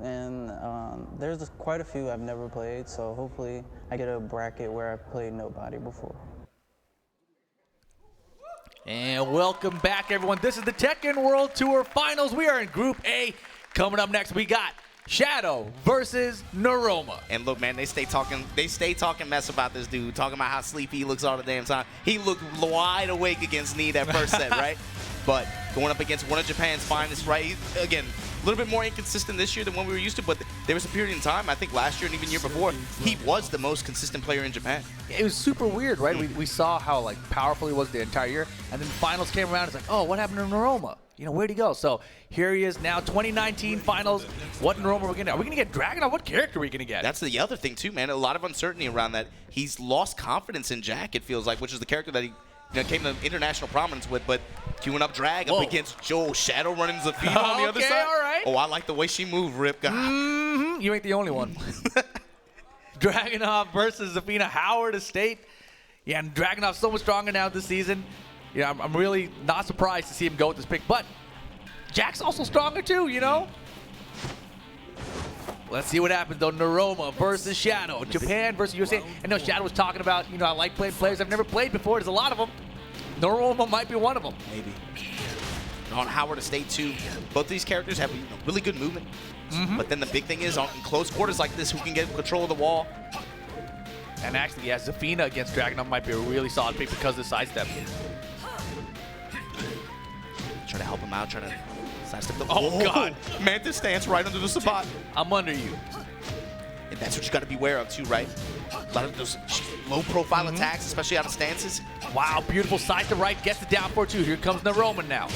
and there's quite a few I've never played, so hopefully I get a bracket where I've played nobody before. And welcome back, everyone. This is the Tekken World Tour Finals. We are in Group A. Coming up next, we got Shadow versus Noroma. And look, man, they stay talking mess about this dude, talking about how sleepy he looks all the damn time. He looked wide awake against Knee that first set, right? But going up against one of Japan's finest, right? Again, a little bit more inconsistent this year than what we were used to, but there was a period in time, I think last year and even year before, he was the most consistent player in Japan. It was super weird, right? We saw how like powerful he was the entire year, and then the finals came around. It's like, oh, what happened to Noroma? You know, where'd he go? So here he is now, 2019 finals. What Noroma are we gonna get? Are we gonna get Dragunov? What character are we gonna get? That's the other thing too, man. A lot of uncertainty around that. He's lost confidence in Jack, it feels like, which is the character that he came to international prominence with, but queuing up Drag up against Joe, Shadow running Zafina on the other side. All right. Oh, I like the way she moved, Rip. God. You ain't the only one. Dragunov versus Zafina, Howard Estate. Yeah, and Dragunov's so much stronger now this season. Yeah, I'm really not surprised to see him go with this pick, but Jack's also stronger too, you know? Let's see what happens though. Noroma versus Shadow. Japan versus USA. I know Shadow was talking about, I like playing players I've never played before. There's a lot of them. Noroma might be one of them. Maybe. On Howard Estate too, both these characters have really good movement. But then the big thing is, in close quarters like this, who can get control of the wall? And actually, yeah, Zafina against Dragunov might be a really solid pick because of the sidestep. Trying to help him out, trying to sidestep the Oh, God. Mantis stance right under the spot. I'm under you. And that's what you got to beware of too, right? A lot of those low-profile attacks, especially out of stances. Wow, beautiful side to right, gets it down for two. Here comes Noroma now.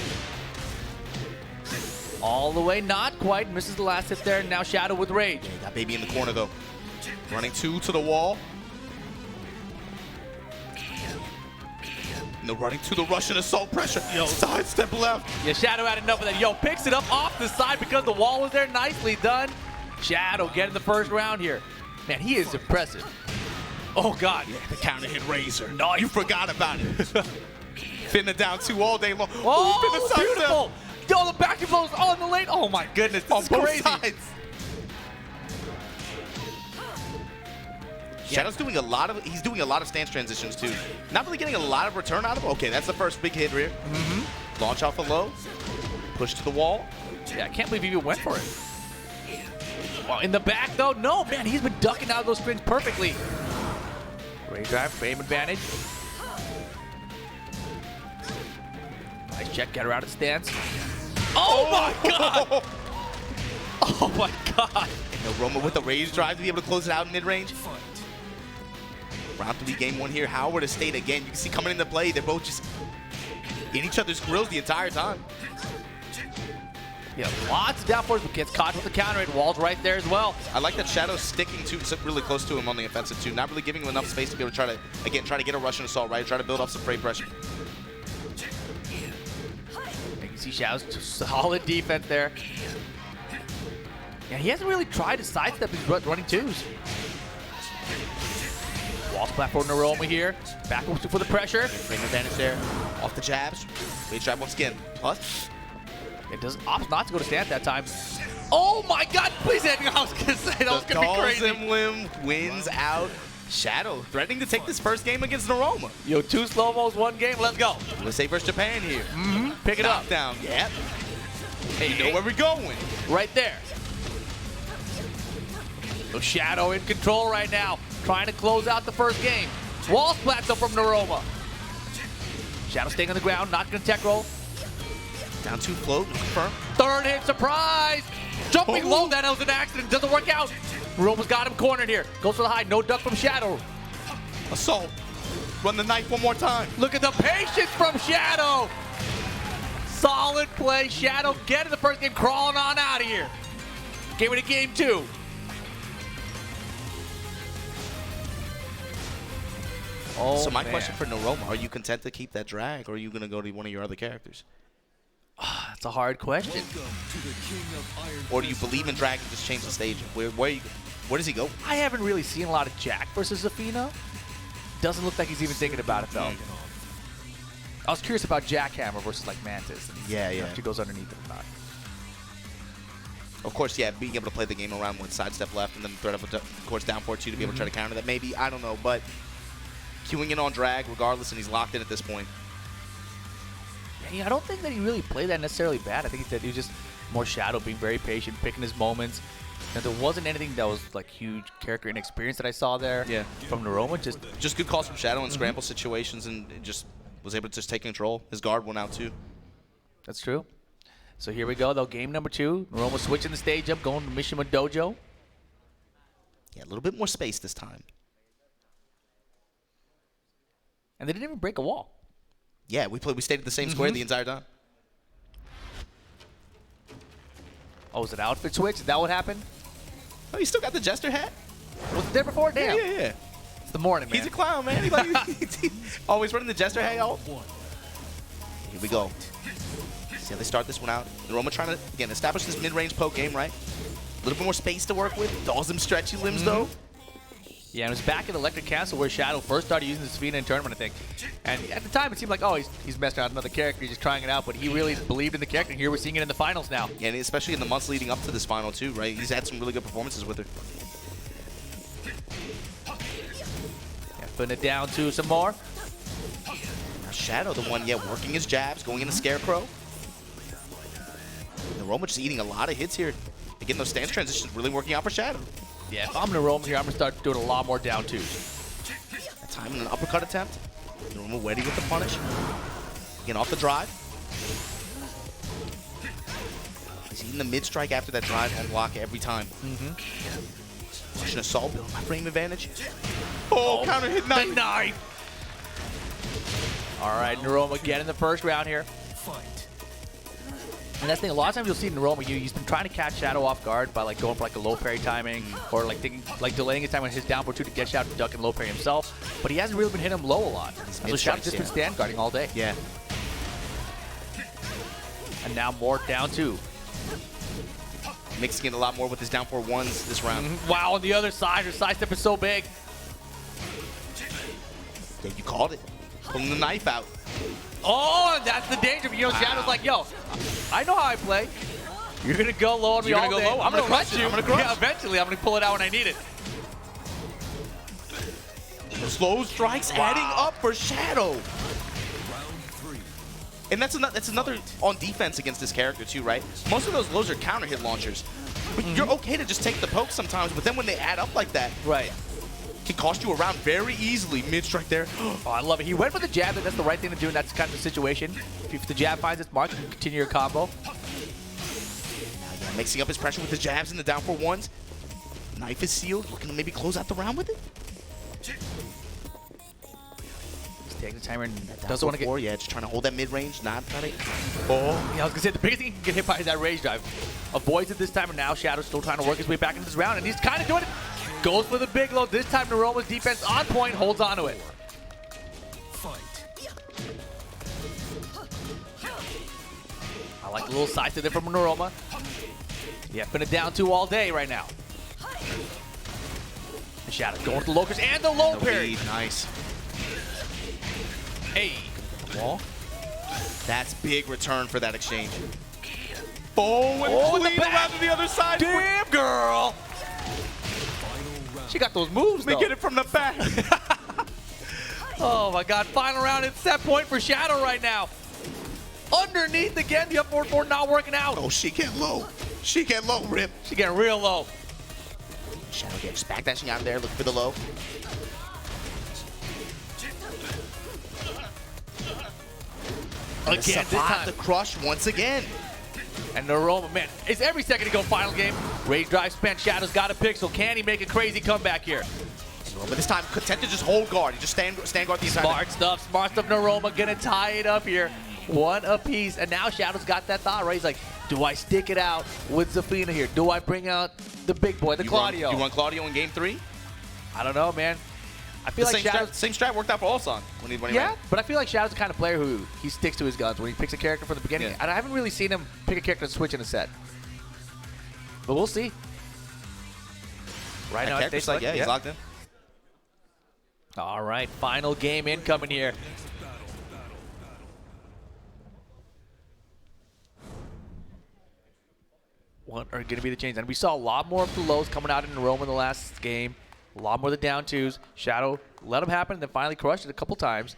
All the way, not quite. Misses the last hit there. Now Shadow with rage. Yeah, got baby in the corner though. Running two to the wall. No, running to the Russian assault pressure. Yo, sidestep left. Yeah, Shadow had enough of that. Yo, picks it up off the side because the wall was there. Nicely done. Shadow getting the first round here. Man, he is impressive. Oh, God. Yeah, the counter hit Razor. No, you forgot about it. Finna down two all day long. Oh, beautiful. Yo, the back blows on the lane. Oh, my goodness. This is crazy. Sides. Shadow's doing a lot of, he's doing a lot of stance transitions too. Not really getting a lot of return out of him. Okay, that's the first big hit here. Launch off a low, push to the wall. Yeah, I can't believe he even went for it. Well, in the back though, no, man, he's been ducking out of those strings perfectly. Rage drive, frame advantage. Nice check, get her out of stance. Oh my God! Oh my God! And Noroma with the rage drive to be able to close it out in mid-range. Round 3, game 1 here. Howard Estate again. You can see coming into play, they're both just in each other's grills the entire time. Yeah, lots of down force, but gets caught with the counter hit. Wall's right there as well. I like that Shadow's sticking to really close to him on the offensive too. Not really giving him enough space to be able to try to get a Russian assault, right? Try to build up some freight pressure. You can see Shadow's solid defense there. Yeah, he hasn't really tried to sidestep his running twos. Wall splat for Noroma here. Back for the pressure. Frame advantage there. Off the jabs. Rage drive once again. Plus. It does opt not to go to stand that time. Oh my God! Please, I was gonna say that was gonna be crazy. Zimlim wins out. Shadow threatening to take this first game against Noroma. Yo, 2 slow-mos, 1 game. Let's go. USA versus Japan here. Pick it up. Down. Yep. Hey, you know where we're going. Right there. So Shadow in control right now, trying to close out the first game. Wall splats up from Noroma. Shadow staying on the ground, not gonna tech roll. Down 2 float, confirm. Third hit, surprise! Jumping low, that was an accident, doesn't work out. Noroma's got him cornered here. Goes for the high, no duck from Shadow. Assault. Run the knife one more time. Look at the patience from Shadow. Solid play, Shadow getting the first game, crawling on out of here. Game into game 2. Oh, so my question for Noroma, are you content to keep that drag, or are you going to go to one of your other characters? That's a hard question. Or do you believe in drag and just change the stage? Where does he go? I haven't really seen a lot of Jack versus Zafina. Doesn't look like he's even thinking about it, though. I was curious about Jackhammer versus, like, Mantis. And Yeah. if he goes underneath it or not. Of course, yeah, being able to play the game around with sidestep left and then threat of course down forward 2 to be able to try to counter that. Maybe, I don't know, but queuing in on drag regardless, and he's locked in at this point. Yeah, I don't think that he really played that necessarily bad. I think that he was just more Shadow, being very patient, picking his moments. And there wasn't anything that was like huge character inexperience that I saw there. Yeah. From Noroma, just good calls from Shadow in scramble situations, and just was able to just take control. His guard went out too. That's true. So here we go, though. Game number 2. Noroma switching the stage up, going to Mishima Dojo. Yeah, a little bit more space this time. And they didn't even break a wall. Yeah, we stayed at the same square the entire time. Oh, was it outfit switch? Is that what happened? Oh, you still got the Jester hat? Was it there before? Damn. Yeah. It's the morning, man. He's a clown, man. Always running the Jester hat out. Here we go. See how they start this one out. Noroma trying to, again, establish this mid-range poke game, right? A little bit more space to work with. Does them stretchy limbs, though. Yeah, and it was back at Electric Castle where Shadow first started using the Zafina in tournament, I think. And at the time, it seemed like, oh, he's messing around with another character, he's just trying it out, but he really believed in the character, and here we're seeing it in the finals now. Yeah, and especially in the months leading up to this final, too, right? He's had some really good performances with her. Yeah, putting it down to some more. Now Shadow, the one, working his jabs, going into Scarecrow. Noroma just eating a lot of hits here. Again, those stance transitions really working out for Shadow. Yeah, if I'm Noroma here, I'm going to start doing a lot more down twos. That time in an uppercut attempt. Noroma ready with the punish. Again, off the drive. He's eating the mid-strike after that drive on block every time. Pushing assault, building my frame advantage. Oh, counter hit knife. The knife! All right, Noroma getting the first round here. And that's the thing, a lot of times you'll see Noroma, he's been trying to catch Shadow off guard by like going for like a low parry timing or like delaying his time on his down for 2 to get Shadow to duck and low parry himself. But he hasn't really been hitting him low a lot. So Shadow's just been stand guarding all day. Yeah. And now more down 2. Mixing it a lot more with his down 4-1s this round. Wow, on the other side, her sidestep is so big. Yeah, you called it. Pulling the knife out. Oh, that's the danger. You know, Shadow's like, yo, I know how I play. You're going to go low on me all day. I'm going to crush you. I'm going to crush. Yeah, eventually, I'm going to pull it out when I need it. Slow strikes adding up for Shadow. And that's another on defense against this character too, right? Most of those lows are counter hit launchers. But you're okay to just take the poke sometimes, but then when they add up like that, right, can cost you a round very easily. Mid-strike there. Oh, I love it. He went for the jab. That's the right thing to do in that kind of situation. If the jab finds its mark, you can continue your combo. Now, mixing up his pressure with the jabs and the down 4-1s. Knife is sealed. Looking to maybe close out the round with it. He's taking the timer and doesn't want to get... Yeah, just trying to hold that mid-range, not trying to... Oh, yeah, I was going to say, the biggest thing he can get hit by is that rage drive. Avoids it this time, and now Shadow's still trying to work his way back into this round, and he's kind of doing it. Goes for the big low. This time, Noroma's defense on point, holds on to it. I like the little side step there from Noroma. Yeah, been it down 2 all day right now. And Shadow going to the locus and the low parry. Nice. Hey. Wall. That's big return for that exchange. Oh, and clean around to the other side. Damn, girl. She got those moves, They get it from the back. Oh, my God. Final round. It's set point for Shadow right now. Underneath again. The up 4-4 not working out. Oh, she get low. She get low, Rip. She getting real low. Shadow gets back dashing out of there. Look for the low. Again, this time. The crush once again. And Noroma, man, it's every second to go final game. Rage drive spent. Shadow's got a pixel. Can he make a crazy comeback here? But this time, content to just hold guard. He just stand guard the entire time. Smart stuff. Noroma gonna tie it up here. 1 apiece. And now Shadow's got that thought, right? He's like, do I stick it out with Zafina here? Do I bring out the big boy, the Claudio? You want Claudio in game 3? I don't know, man. I feel like same strat worked out for Ulsan when he ran. But I feel like Shadow's the kind of player who he sticks to his guns when he picks a character from the beginning. Yeah. And I haven't really seen him pick a character and switch in a set. But we'll see. Right now, he's locked in. All right, final game incoming here. What are going to be the changes? And we saw a lot more of the lows coming out in Noroma in the last game. A lot more of the down twos. Shadow let them happen and then finally crushed it a couple times.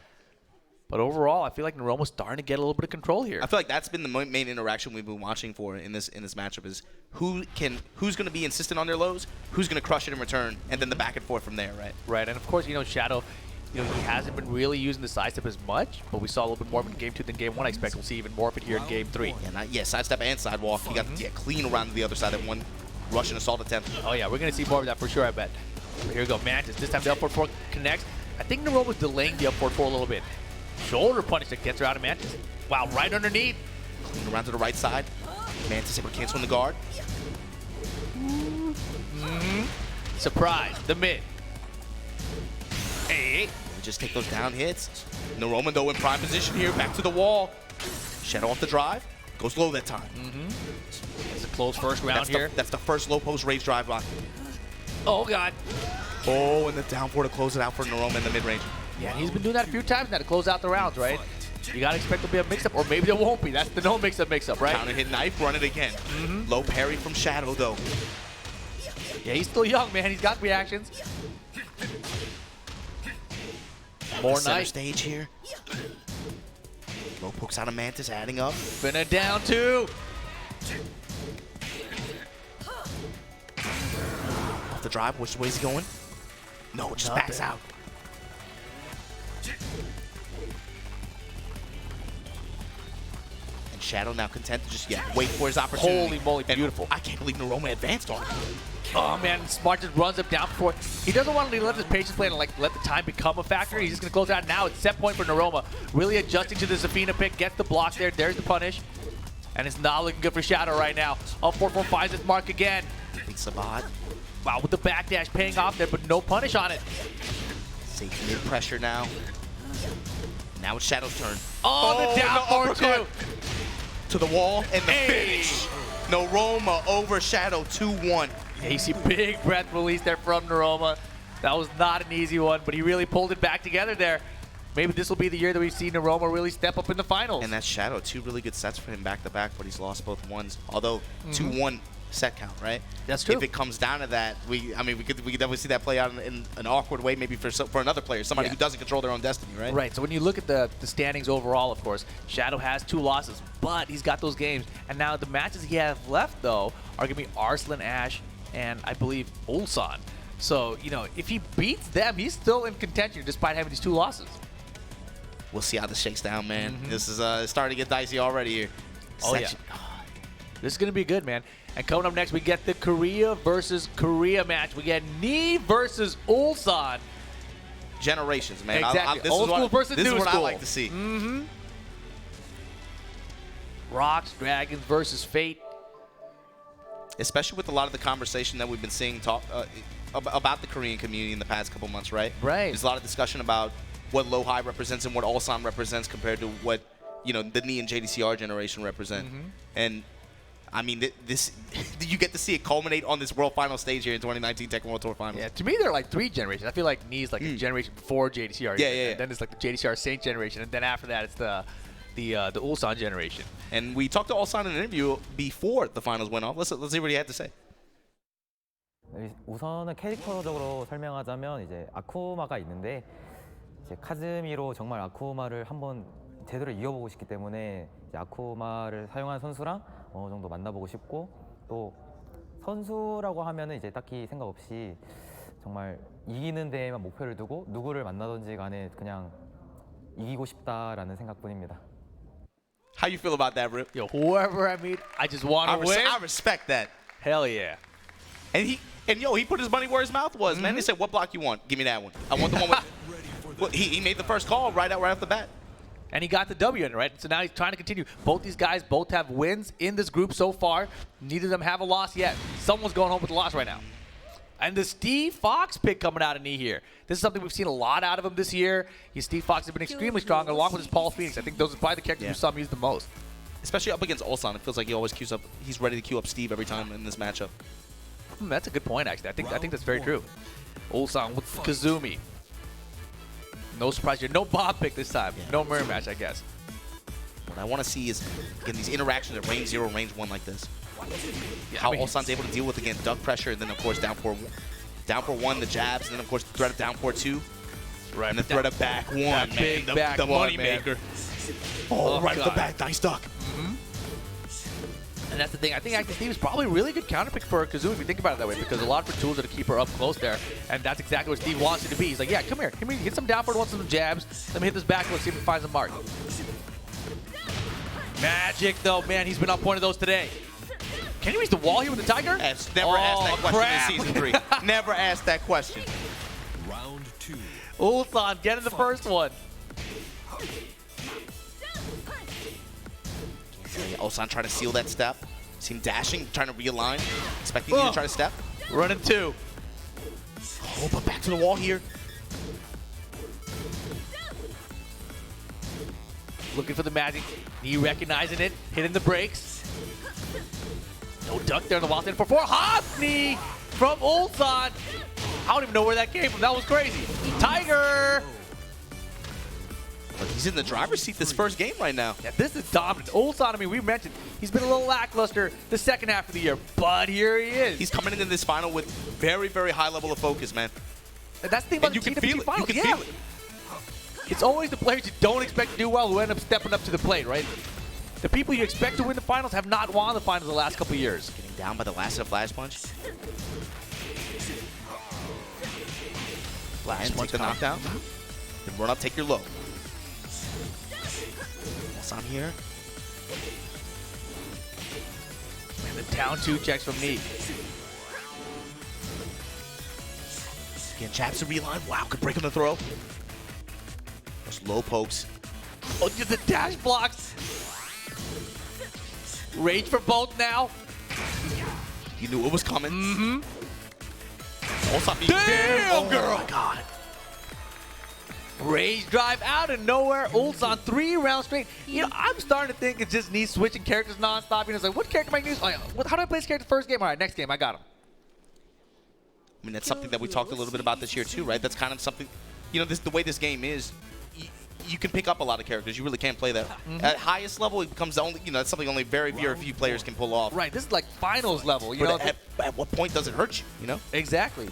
But overall, I feel like Noroma's starting to get a little bit of control here. I feel like that's been the main interaction we've been watching for in this matchup is who's going to be insistent on their lows, who's going to crush it in return, and then the back and forth from there, right? Right, and of course, Shadow, he hasn't been really using the sidestep as much, but we saw a little bit more of it in Game 2 than Game 1. I expect we'll see even more of it here in Game 3. Yeah, sidestep and sidewalk. He got clean around to the other side of one Russian assault attempt. Oh yeah, we're going to see more of that for sure, I bet. But here we go, Mantis. This time the up forward 4 connects. I think Noroma's delaying the up forward 4 a little bit. Shoulder punish that gets her out of Mantis. Wow, right underneath. Clean around to the right side. Mantis able to cancel in the guard. Surprise, the mid. Hey. Just take those down hits. Noroma, though, in prime position here. Back to the wall. Shadow off the drive. Goes low that time. It's a close first round here. That's the first low post rage drive block. Oh, God. Oh, and the down four to close it out for Noroma in the mid-range. Yeah, and he's been doing that a few times now to close out the rounds, right? You got to expect there'll be a mix-up, or maybe there won't be. That's the no mix-up, right? Counter hit knife, run it again. Low parry from Shadow, though. Yeah, he's still young, man. He's got reactions. More Center knife. stage here. Low pokes out of Mantis, adding up. Finna down 2. Off the drive, which way is he going? No, just backs out. And Shadow now content to just wait for his opportunity. Holy moly, And beautiful. I can't believe Noroma advanced on him. Oh man, Smart just runs up down before. He doesn't want to let his patience play and let the time become a factor. He's just gonna close out now. It's set point for Noroma. Really adjusting to the Zafina pick, gets the block there. There's the punish. And it's not looking good for Shadow right now. Up 4-4 finds his mark again. Big Sabat. Wow, with the backdash paying off there, but no punish on it. Safe mid pressure now. Now it's Shadow's turn. Oh, the down forward 2. To the wall and the finish. Noroma over Shadow 2-1. Yeah, you see big breath release there from Noroma. That was not an easy one, but he really pulled it back together there. Maybe this will be the year that we see Noroma really step up in the finals. And that's Shadow. 2 really good sets for him back to back, but he's lost both ones. Although 2-1 set count, right? That's true. If it comes down to that, we could definitely see that play out in an awkward way, maybe for another player, somebody who doesn't control their own destiny, right? Right. So when you look at the standings overall, of course, Shadow has 2 losses, but he's got those games. And now the matches he has left, though, are going to be Arslan, Ash, and I believe Ulsan. So, if he beats them, he's still in contention despite having these 2 losses. We'll see how this shakes down, man. This is starting to get dicey already here. Oh, yeah. This is going to be good, man. And coming up next, we get the Korea versus Korea match. We get Knee versus Ulsan. Generations, man. Exactly. This Old school versus new This is what I school. like to see. Rocks, Dragons versus Fate. Especially with a lot of the conversation that we've been seeing about the Korean community in the past couple months, right? Right. There's a lot of discussion about what low high represents and what Ulsan represents compared to what the Knee and JDCR generation represent. And I mean, you get to see it culminate on this World Final stage here in 2019 Tekken World Tour Finals. Yeah, to me they're like 3 generations. I feel like Knee's like a generation before JDCR. Yeah. And then it's like the JDCR Saint generation, and then after that it's the Ulsan generation. And we talked to Ulsan in an interview before the finals went off. Let's see what he had to say. 우선은 캐릭터적으로 설명하자면 이제 아쿠마가 있는데 이제 카즈미로 정말 아쿠마를 한번 제대로 이겨보고 싶기 때문에 이제 아쿠마를 사용한 선수랑 어느 정도 만나보고 싶고 또 선수라고 하면은 이제 딱히 생각 없이 정말 이기는 데에만 목표를 두고 누구를 만나든지 간에 그냥 이기고 싶다라는 생각뿐입니다. How you feel about that, Rip? Yo, whoever I meet, I just want to win. I respect that. Hell yeah. And he put his money where his mouth was, man. He said, "What block you want? Give me that one. I want the one with." Well, he made the first call right off the bat. And he got the W in it, right? So now he's trying to continue. Both these guys both have wins in this group so far. Neither of them have a loss yet. Someone's going home with a loss right now. And the Steve Fox pick coming out of Knee here. This is something we've seen a lot out of him this year. Steve Fox has been extremely strong, along with his Paul Phoenix. I think those are probably the characters we saw him use the most. Especially up against Ulsan. It feels like he always queues up. He's ready to queue up Steve every time in this matchup. That's a good point, actually. I think that's very true. Ulsan with Kazumi. No surprise here. No Bob pick this time. No mirror match, I guess. What I want to see is, again, these interactions at range 0, range 1 like this. How Ulsan's able to deal with, again, duck pressure, and then, of course, down for 1, the jabs, and then, of course, the threat of down for 2. Right. And the threat of back 1, man. Big back the one, money maker. Oh, right at the back. Nice duck. And that's the thing. I think Active Steve is probably a really good counterpick for Kazumi if you think about it that way, because a lot of her tools are to keep her up close there, and that's exactly what Steve wants it to be. He's like, yeah, come here, get some down forward, want some jabs. Let me hit this back, let's see if he finds a mark. Magic, though, man, he's been on point of those today. Can he reach the wall here with the Tiger? Never asked that question in Season 3. Never asked that question. Round 2. Ulsan getting the first one. Ulsan trying to seal that step. See him dashing, trying to realign. Expecting you to try to step. Running 2. Oh, but back to the wall here. Looking for the magic. Knee recognizing it. Hitting the brakes. No duck there in the wild stand for 4. Hop knee from Ulsan. I don't even know where that came from. That was crazy. Tiger. But he's in the driver's seat this first game right now. Yeah, this is dominant. Ulsan, I mean, we mentioned he's been a little lackluster the second half of the year, but here he is. He's coming into this final with very, very high level of focus, man. And that's the thing about And you the can feel TWT it. finals. You can Yeah. feel it. It's always the players you don't expect to do well who end up stepping up to the plate, right? The people you expect to win the finals have not won the finals the last couple of years. Getting down by the last of Flash Punch. Flash And Punch the knockdown. Then run up, take your low. Ulsan here. And the down 2 checks from Knee. Again, jabs to reline. Wow, could break on the throw. Those low pokes. Oh, just the dash blocks. Rage for both now. You knew it was coming. Mm-hmm. Ulsan being Damn, girl. Oh my god. Rage drive out of nowhere. Ulsan 3 rounds straight. You know, I'm starting to think it's just Knee switching characters nonstop. You know, it's like, what character am I using? How do I play this character first game? All right, next game, I got him. I mean, that's something that we talked a little bit about this year too, right? That's kind of something, you know, the way this game is, you can pick up a lot of characters. You really can't play that. At highest level, it becomes only, you know, it's something only very few players can pull off. Right, this is like finals level. You know, But at what point does it hurt you, you know? exactly.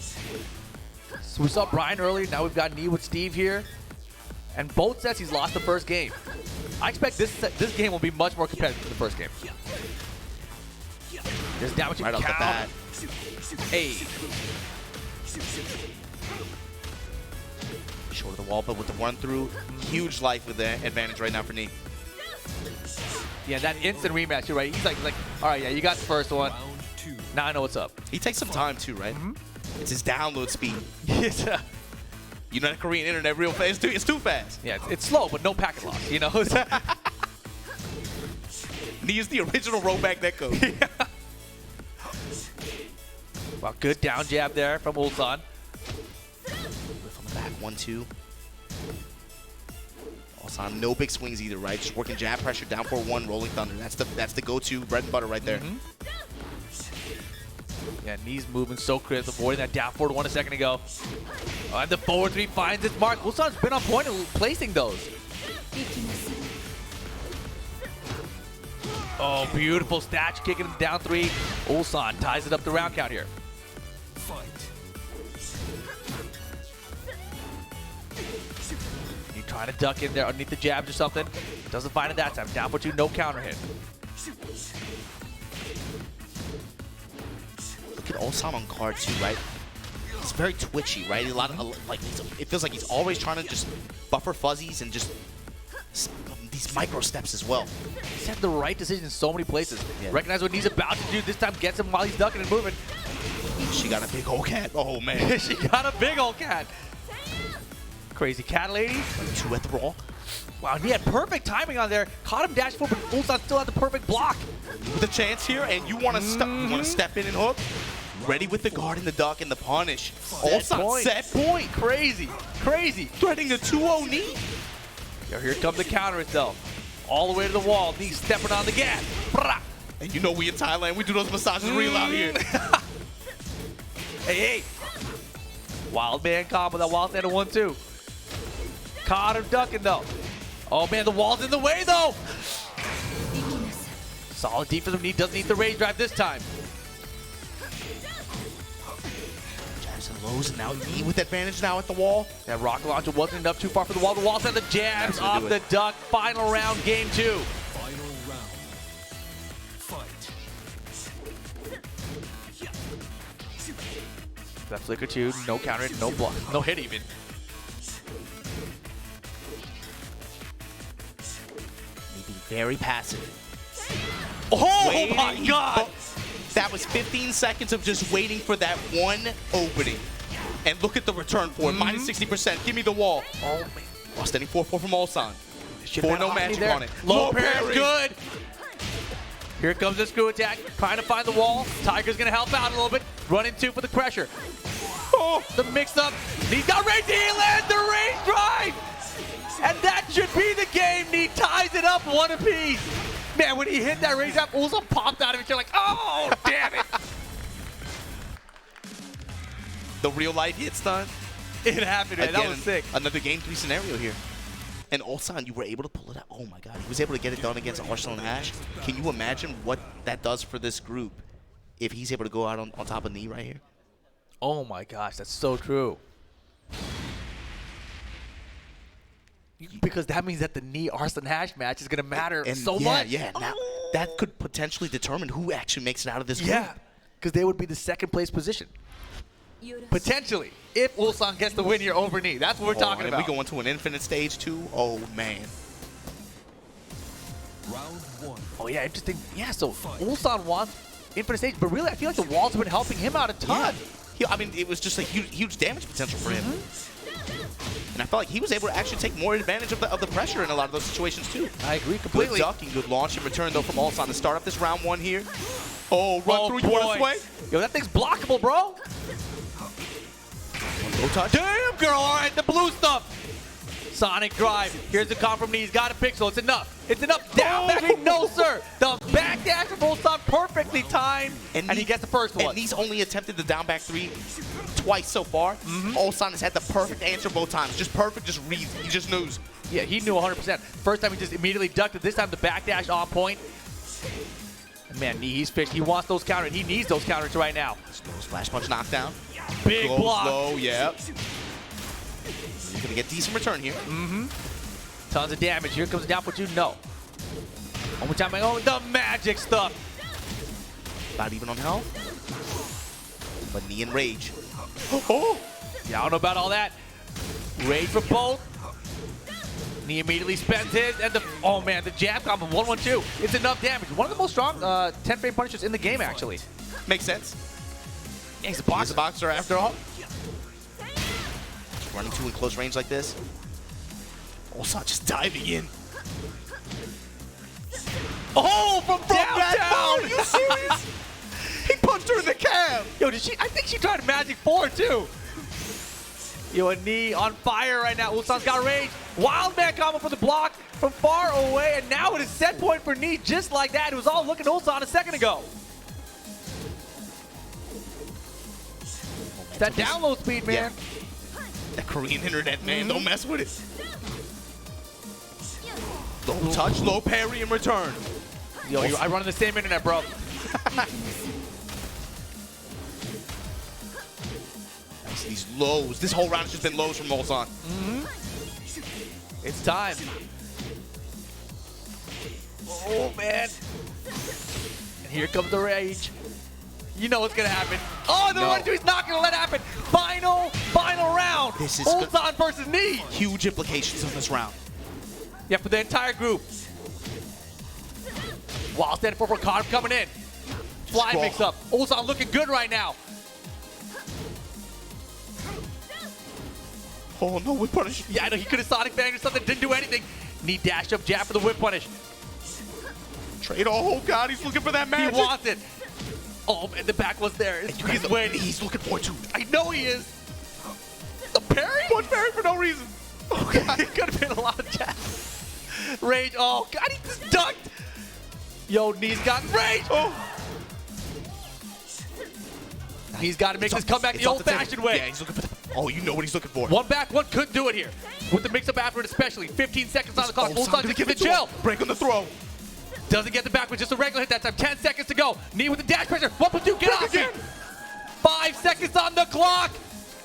So we saw Brian earlier. Now we've got Knee with Steve here. And both sets, he's lost the first game. I expect this game will be much more competitive than the first game. There's damage Right off the bat. Hey. Short of the wall, but with the run through, huge life with the advantage right now for Knee. Yeah, that instant rematch, you're right. He's like, all right, yeah, you got the first one. Round 2. Now I know what's up. He takes some time too, right? It's his download speed. Yes, You know, the Korean internet real fast. It's too fast. yeah, it's slow, but no packet loss, you know? Knee is the original rollback netcode. Wow, good down jab there from Ulsan. From the back, 1-2. Ulsan, no big swings either, right? Just working jab pressure, down 4-1, rolling thunder. That's the go-to bread and butter right there. Yeah, Knee's moving so crisp, avoiding that down 4-1 a second ago. And the forward 3 finds its mark. Ulsan's been on point in placing those. Oh, beautiful statue kicking him down 3. Ulsan ties it up the round count here. Fight. He trying to duck in there underneath the jabs or something. Doesn't find it that time. Down for 2, no counter hit. Look at Ulsan on card too, right? It's very twitchy, right? A lot of it feels like he's always trying to just buffer fuzzies and just these micro steps as well. He's had the right decision in so many places. Yeah. Recognize what he's about to do. This time gets him while he's ducking and moving. She got a big old cat. Oh man. She got a big old cat. Crazy cat lady. 2 at the roll. Wow, and he had perfect timing on there. Caught him dash forward, but Ulsan still had the perfect block. With a chance here, and you want to step in and hook. Ready with the guard and the duck and the punish. Ulsan set point. Crazy, crazy. Threading the 2-0 Knee. Yo, here comes the counter itself. All the way to the wall. Knee stepping on the gas. Brah. And you know we in Thailand, we do those massages real out here. Hey, hey. Wild man combo, that wild stand 1-2. Caught him ducking though. Oh man, the wall's in the way though. Solid defense from Knee. Doesn't need the rage drive this time. Jabs and lows, and now Knee with advantage now at the wall. That rocket launcher wasn't enough, too far for the wall. The wall set the jabs That's gonna off do the it. duck. Final round, game 2. Final round. Fight. That flicker 2, no counter, no block, no hit even. Knee being very passive. Oh Waiting. my god! That was 15 seconds of just waiting for that one opening. And look at the return for it, minus 60%. Give me the wall. Oh man. While standing 4-4 from Ulsan. Should've 4 had no Omni magic there. on it. Low parry, good. Here comes the screw attack, trying to find the wall. Tiger's gonna help out a little bit. Running 2 for the pressure. Oh, the mix up. He's got range, he lands the range drive! And that should be the game. He ties it up 1 apiece. Man, when he hit that range drive, Ulsan popped out of it. You're like, oh, damn it. The real life hit stun. It happened, man. That Again, was sick. Another game 3 scenario here. And Ulsan, you were able to pull it out. Oh my god, he was able to get it done against Arslan and Ash. Can you imagine what that does for this group if he's able to go out on top of Knee right here? Oh my gosh, that's so true. Because that means that the Knee Arslan Hash match is going to matter so much. Yeah, now that could potentially determine who actually makes it out of this group. Yeah, because they would be the second place position. Potentially, if Ulsan gets the win here over Knee. That's what we're talking and about. we go into an infinite stage too. Oh man. Round 1. Oh yeah, interesting. Yeah, so Ulsan wants infinite stage, but really I feel like the walls have been helping him out a ton. I mean, it was just a huge damage potential for him. And I felt like he was able to actually take more advantage of the pressure in a lot of those situations too. I agree completely. Good duck and good launch and return though from Ulsan to start up this round 1 here. Oh, run through, you want to sway? Yo, that thing's blockable, bro. No touch. Damn, girl. All right, the blue stuff. Sonic drive. Here's the comp from Knee. He's got a pixel. It's enough. It's enough. Down back. No, sir. The back dash from Ulsan perfectly timed, and he gets the first one. And he's only attempted the down back 3 twice so far. Ulsan has had the perfect answer both times. Just perfect, just reads. He just knows. Yeah, he knew 100%. First time he just immediately ducked it. This time the back dash on point. Man, Knee, he's fixed. He wants those counters. He needs those counters right now. Slow splash punch knockdown. Big Slow, block. slow, yep. He's gonna get decent return here. Tons of damage. Here comes the down for 2. No. One more time. Oh, the magic stuff. About even on health. But Knee and Rage. Oh! Yeah, I don't know about all that. Rage for both. Knee immediately spends his, and oh man, the jab combo 1-1-2. It's enough damage. One of the most strong 10-frame punishers in the game, actually. Makes sense. Yeah, he's a He's boxer. a boxer after all. Just running 2 in close range like this. Ulsan just diving in. Oh, from downtown! Are you serious? He punched her in the cab. Yo, did she? I think she tried Magic 4 too. Yo, a Knee on fire right now. Ulsan's got Rage. Wild man combo for the block from far away, and now it is set point for Knee just like that. It was all looking Ulsan a second ago. That download speed, man. Yeah. That Korean internet, man. Don't mess with it. Low touch, low parry in return. Yo, I run on the same internet, bro. Nice, these lows. This whole round has just been lows from Ulsan. It's time. Oh, man. And here comes the Rage. You know what's going to happen. Oh, the 1-2, he's not going to let it happen. Final round. This is Ulsan versus Knee. Huge implications of this round. Yeah, for the entire group. Wild stand for Connor coming in. Fly Scroll. mix up. Ulsan looking good right now. Oh no, whip punish. Yeah, I know he could have Sonic banged or something. Didn't do anything. Knee dash up jab for the whip punish. Trade. Oh god, he's looking for that magic. He wants it. Oh man, the back was there. He's waiting. He's looking for it too. I know he is. The parry? One parry for no reason. Oh god, it could have been a lot of jabs. Rage. Oh god, he just ducked. Yo, Knee's got Rage. Oh. He's got to make this comeback the old-fashioned way. Yeah, he's looking for the. Oh, you know what he's looking for. One back, one couldn't do it here. With the mix-up after it especially. 15 seconds on the clock. Ulsan gonna to give keep it the to him. chill. Break on the throw. Doesn't get the back with just a regular hit that time. 10 seconds to go. Knee with the dash pressure. 1+2, get off it. 5 seconds on the clock.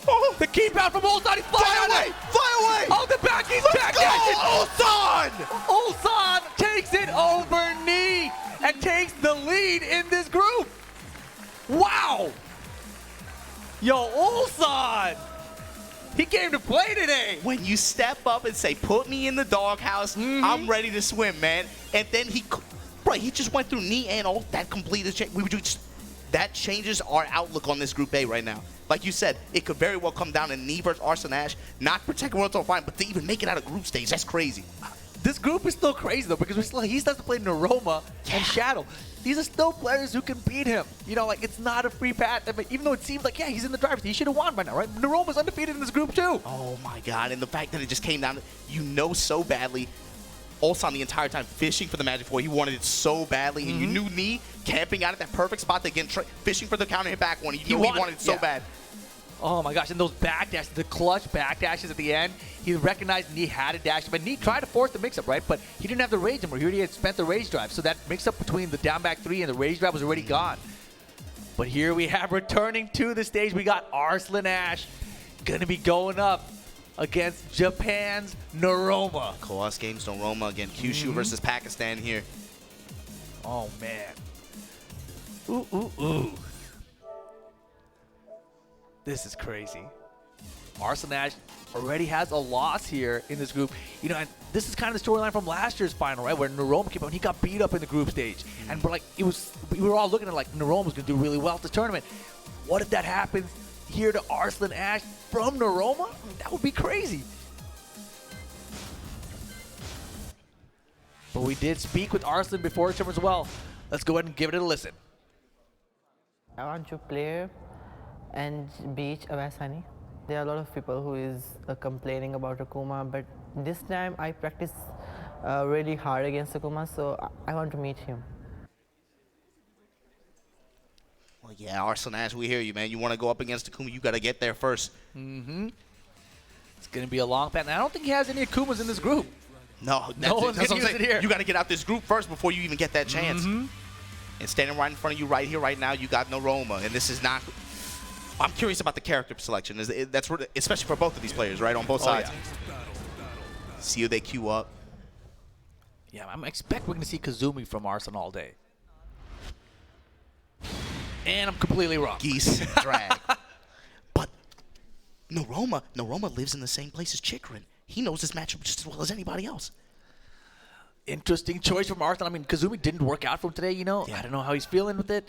Oh, the keep out from Ulsan. He's flying away. Fly away! Oh, the back, he's back. Ulsan! Ulsan takes it over knee and takes the lead in this group. Wow. Yo, Ulsan. He came to play today. When you step up and say, put me in the doghouse, I'm ready to swim, man. And then he just went through knee and all that completed. That changes our outlook on this Group A right now. Like you said, it could very well come down to knee versus Arslan Ash, not protect World Tour fine, but to even make it out of group stage, that's crazy. This group is still crazy though, because he still has to play Noroma and Shadow. These are still players who can beat him. You know, like, it's not a free path. I mean, even though it seems like, yeah, he's in the driver's seat, he should have won by now, right? Noroma's undefeated in this group too. Oh my God, and the fact that it just came down to, you know so badly, Ulsan the entire time fishing for the Magic 4. He wanted it so badly, and you knew knee camping out at that perfect spot to again fishing for the counter hit back one. He wanted it so bad. Oh my gosh, and those back dashes, the clutch back dashes at the end, he recognized Knee had a dash, but Knee tried to force the mix-up, right? But he didn't have the rage anymore. He already had spent the rage drive, so that mix-up between the down back 3 and the rage drive was already gone. But here we have, returning to the stage, we got Arslan Ash gonna be going up against Japan's Noroma. COOASGAMES Noroma again, Kyushu versus Pakistan here. Oh man. Ooh, ooh, ooh. This is crazy. Arslan Ash already has a loss here in this group. You know, and this is kind of the storyline from last year's final, right? Where Noroma came out and he got beat up in the group stage. And we're like, we were all looking at like Noroma's gonna do really well at this tournament. What if that happens here to Arslan Ash from Noroma? I mean, that would be crazy. But we did speak with Arslan before the tournament as well. Let's go ahead and give it a listen. I want to play and beat Awasani. There are a lot of people who is complaining about Akuma, but this time I practice really hard against Akuma, so I want to meet him. Well, yeah, Arslan Ash, we hear you, man. You want to go up against Akuma, you got to get there first. It's going to be a long path. And I don't think he has any Akumas in this group. No, No one's that's gonna what I'm use it saying. here. You got to get out this group first before you even get that chance. And standing right in front of you right here, right now, you got Noroma. And this is not... I'm curious about the character selection. That's especially for both of these players, right? On both sides. Yeah. See who they queue up. Yeah, I expect we're going to see Kazumi from Arslan all day. And I'm completely wrong. Geese, drag. But Noroma lives in the same place as Chikrin. He knows this matchup just as well as anybody else. Interesting choice from Arslan. I mean, Kazumi didn't work out for him today, you know. Yeah. I don't know how he's feeling with it.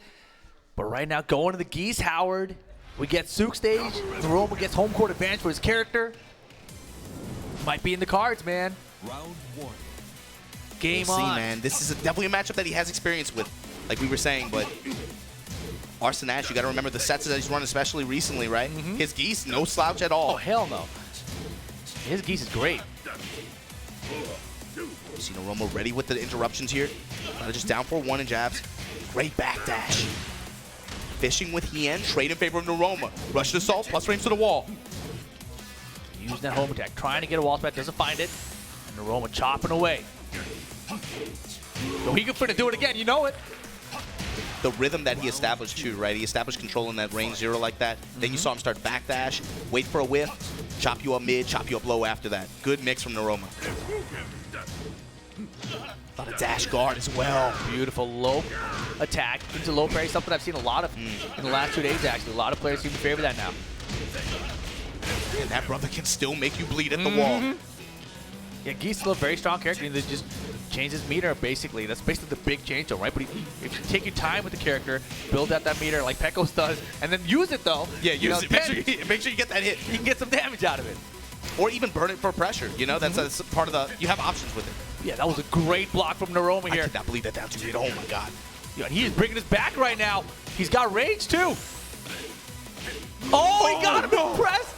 But right now, going to the Geese Howard. We get Sook stage. Noroma gets home court advantage for his character. Might be in the cards, man. Round 1. Game We'll see, on. man. This is definitely a matchup that he has experience with, like we were saying, but Arslan Ash, you got to remember the sets that he's run, especially recently, right? His Geese, no slouch at all. Oh, hell no. His Geese is great. You see Noroma ready with the interruptions here. Just down for 1 in jabs. Great backdash. Fishing with Hien, trade in favor of Noroma. Rush to assault, plus frames to the wall. Using that home attack, trying to get a wall spat, doesn't find it. And Noroma chopping away. So he can finna do it again, you know it. The rhythm that he established too, right? He established control in that range 0 like that. Then you saw him start backdash, wait for a whiff, chop you up mid, chop you up low after that. Good mix from Noroma. Thought a dash guard as well. Beautiful low attack into low parry, something I've seen a lot of in the last 2 days, actually. A lot of players seem to favor that now. And that brother can still make you bleed at the wall. Yeah, Geese is still a very strong character. He just changes his meter, basically. That's basically the big change, though, right? But if you take your time with the character, build out that meter like Pekos does, and then use it, though. Yeah, use it. Make sure you get that hit. You can get some damage out of it. Or even burn it for pressure. You know, that's part of the... You have options with it. Yeah, that was a great block from Noroma I here. could not believe that down to mid. Oh, my God. Yeah, he is bringing us back right now. He's got rage, too. Oh, he got him to press.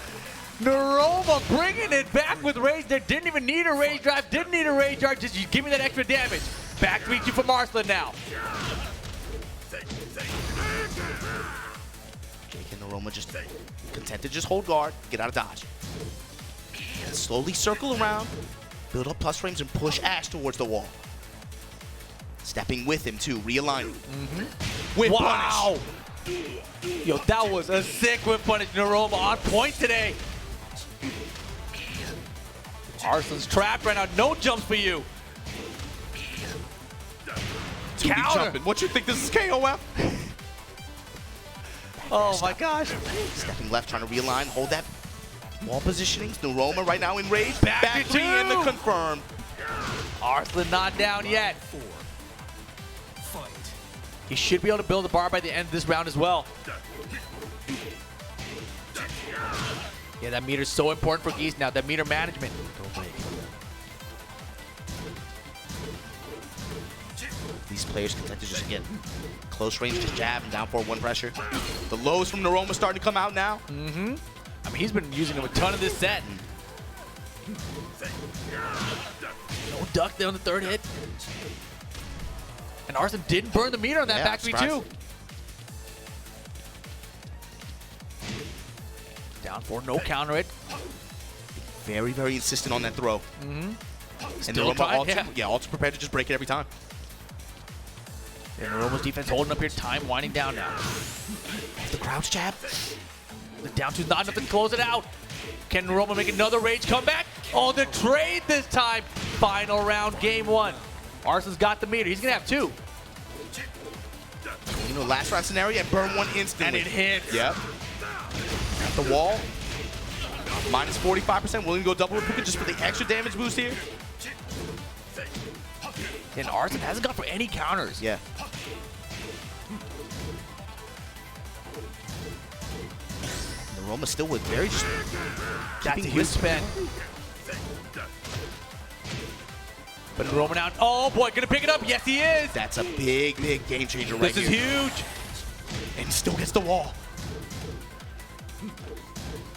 Noroma bringing it back with rage there. Didn't even need a rage drive. Didn't need a rage drive. Just you give me that extra damage. Back 3-2 from Arslan now. Jake and Noroma just content to just hold guard, get out of dodge. And slowly circle around, build up plus frames, and push Ash towards the wall. Stepping with him too, realigning. Whip Wow! punish. Yo, that was a sick whip punish. Noroma on point today. Arslan's trapped right now. No jumps for you. To be Counter. jumping. What you think this is KOF? Oh my gosh. Stepping left, trying to realign, hold that wall positioning. Noroma right now in rage. Back to three in the two. confirm. Arslan not down yet. 4. Fight. He should be able to build a bar by the end of this round as well. Yeah, that meter's so important for Geese now. That meter management. These players can tend to just get close range, just jab and down forward one pressure. The lows from Noroma starting to come out now. I mean, he's been using them a ton of this set. No duck there on the third hit. And Arslan didn't burn the meter on that Yeah, back surprised. 3-2. Down four, no counter it. Very, very insistent on that throw. And Still Noroma trying, yeah. also prepared to just break it every time. And Noroma's defense holding up here, time winding down now. The crouch jab. The down two's not enough to close it out. Can Noroma make another rage comeback? Oh, the trade this time. Final round, game 1. Arslan's got the meter. He's gonna have 2. You know, last round scenario and burn one instantly. And it hits. Yep. At the wall. Minus 45%. Willing to go double Repuka just for the extra damage boost here. And Arslan hasn't gone for any counters. Yeah. Noroma still with very just That's a keeping huge his spin. But Noroma now, oh boy, gonna pick it up. Yes, he is. That's a big, big game changer right This is here. huge. And still gets the wall.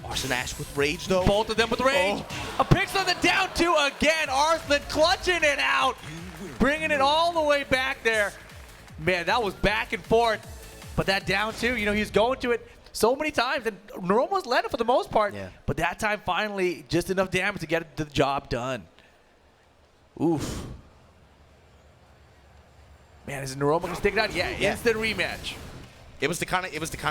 Arslan Ash with rage though. Both of them with rage. A picks on the down 2 again. Arslan clutching it out. Bringing it all the way back there. Man, that was back and forth. But that down 2, you know, he's going to it so many times. And Noroma's led it for the most part. Yeah. But that time, finally, just enough damage to get the job done. Oof. Man, is Noroma gonna stick it out? Yeah, Yeah. instant rematch. It was the kind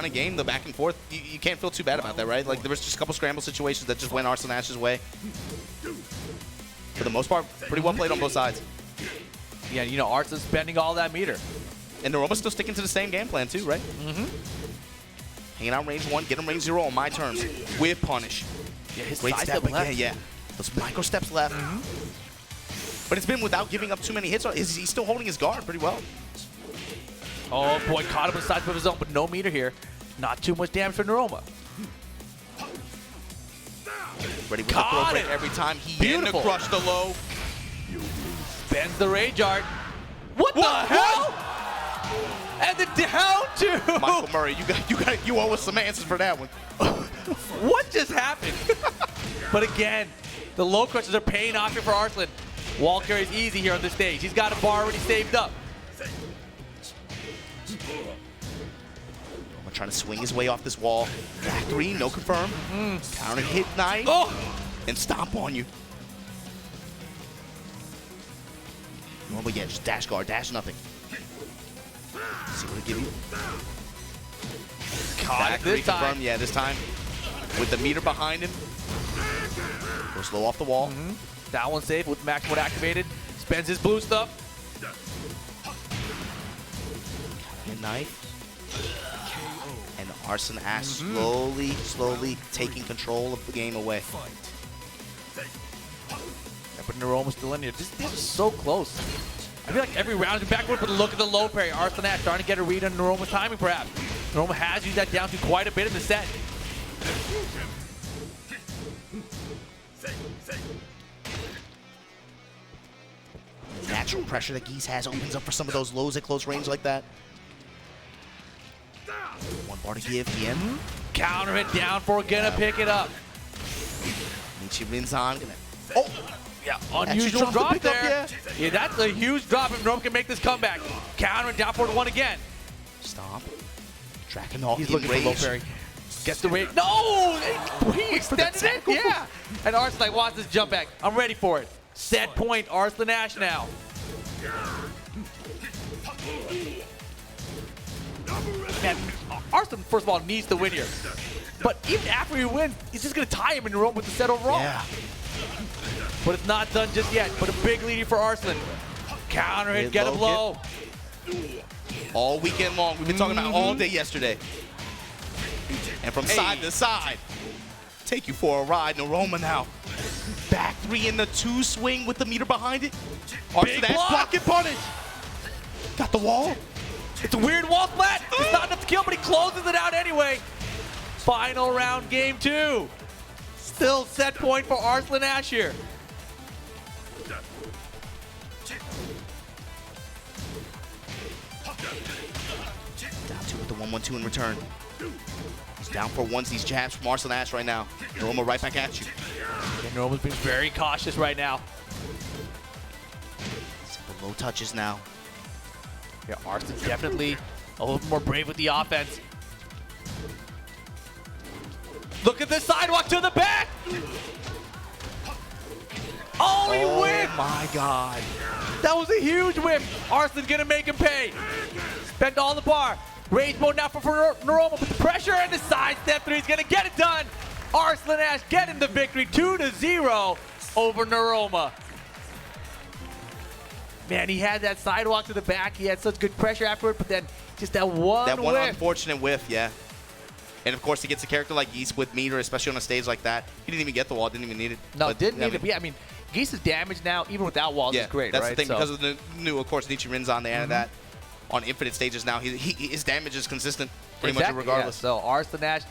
of game, the back and forth. You can't feel too bad about that, right? Like there was just a couple scramble situations that just went Arslan Ash's way. For the most part, pretty well played on both sides. Yeah, you know, Arslan's spending all that meter. And Noroma's still sticking to the same game plan too, right? Hanging out range 1, get him range 0 on my terms. With punish. Yeah, his Great side step step left. again, yeah. Those micro steps left. But it's been without giving up too many hits. He's still holding his guard pretty well. Oh boy, caught him on the side of his own, but no meter here. Not too much damage for Noroma. Ready with the Caught throw break it. every time. He Beautiful. in to crush the low. Bends the rage art. What the hell? And the down 2. Michael Murray, you owe us some answers for that one. What just happened? But again, the low crushes are paying off here for Arslan. Wall carries easy here on this stage. He's got a bar already saved up. I'm trying to swing his way off this wall. Back 3, no confirm. Counter hit 9. Oh! And stomp on you. Oh, but yeah, just dash guard, dash nothing. See what it give you. Caught it this time. Confirm, yeah, this time with the meter behind him. Go slow off the wall. That one safe with max mode activated. Spends his blue stuff. And knife. And Arslan Ash slowly taking control of the game away. Yeah, but Noroma's still in here. This is so close. I feel like every round is backward, but look at the low parry. Arslan Ash starting to get a read on Noroma's timing, perhaps. Noroma has used that down to quite a bit in the set. Natural pressure that Geese has opens up for some of those lows at close range like that. One bar to give, Tien. Counter it down for gonna pick it up. Michi Rinzan gonna. Oh! Yeah, Extra unusual drop to drop pick up, there. Yeah, that's a huge drop if Noroma can make this comeback. Counter it down for one again. Stomp. Dragunov He's in looking for low rage. parry. Gets the rage. No! He extended it? Yeah. And Arslan like, watch this jump back. I'm ready for it. Set point, Arslan Ash now. man, Arslan, first of all, needs to win here. But even after he wins, he's just going to tie him in Noroma with the set overall. Yeah. But it's not done just yet. But a big lead for Arslan. Counter hit, get a blow. All weekend long. We've been talking about all day yesterday. And from side to side. Take you for a ride. Noroma now. Back 3 in the 2 swing with the meter behind it. Arslan block and punish. Got the wall. It's a weird wall splat. It's not enough to kill, but he closes it out anyway. Final round, game 2. Still set point for Arslan Ash here. Down 2 with the 1-1-2 in return. He's down for onesies jabs from Arslan Ash right now. Noroma right back at you. And Noroma's being very cautious right now. Simple low touches now. Yeah, Arslan definitely a little more brave with the offense. Look at this sidewalk to the back! Oh, he whipped! Oh my God. That was a huge whip. Arslan's gonna make him pay. Spent all the bar. Rage mode now for Noroma with the pressure and the side step 3. He's gonna get it done. Arslan Ash getting the victory 2-0 over Noroma. Man, he had that sidewalk to the back. He had such good pressure afterward, but then just that one whiff. Unfortunate whiff, yeah. And of course, against a character like Geese with meter, especially on a stage like that, he didn't even get the wall, didn't even need it. No, but, didn't need it. But yeah, I mean, Geese's damage now, even without walls, is great, that's right? the thing, because of the new, of course, Nietzsche Rin's on the end of that. On infinite stages now, his damage is consistent pretty much regardless. Yeah. So Arslan Ash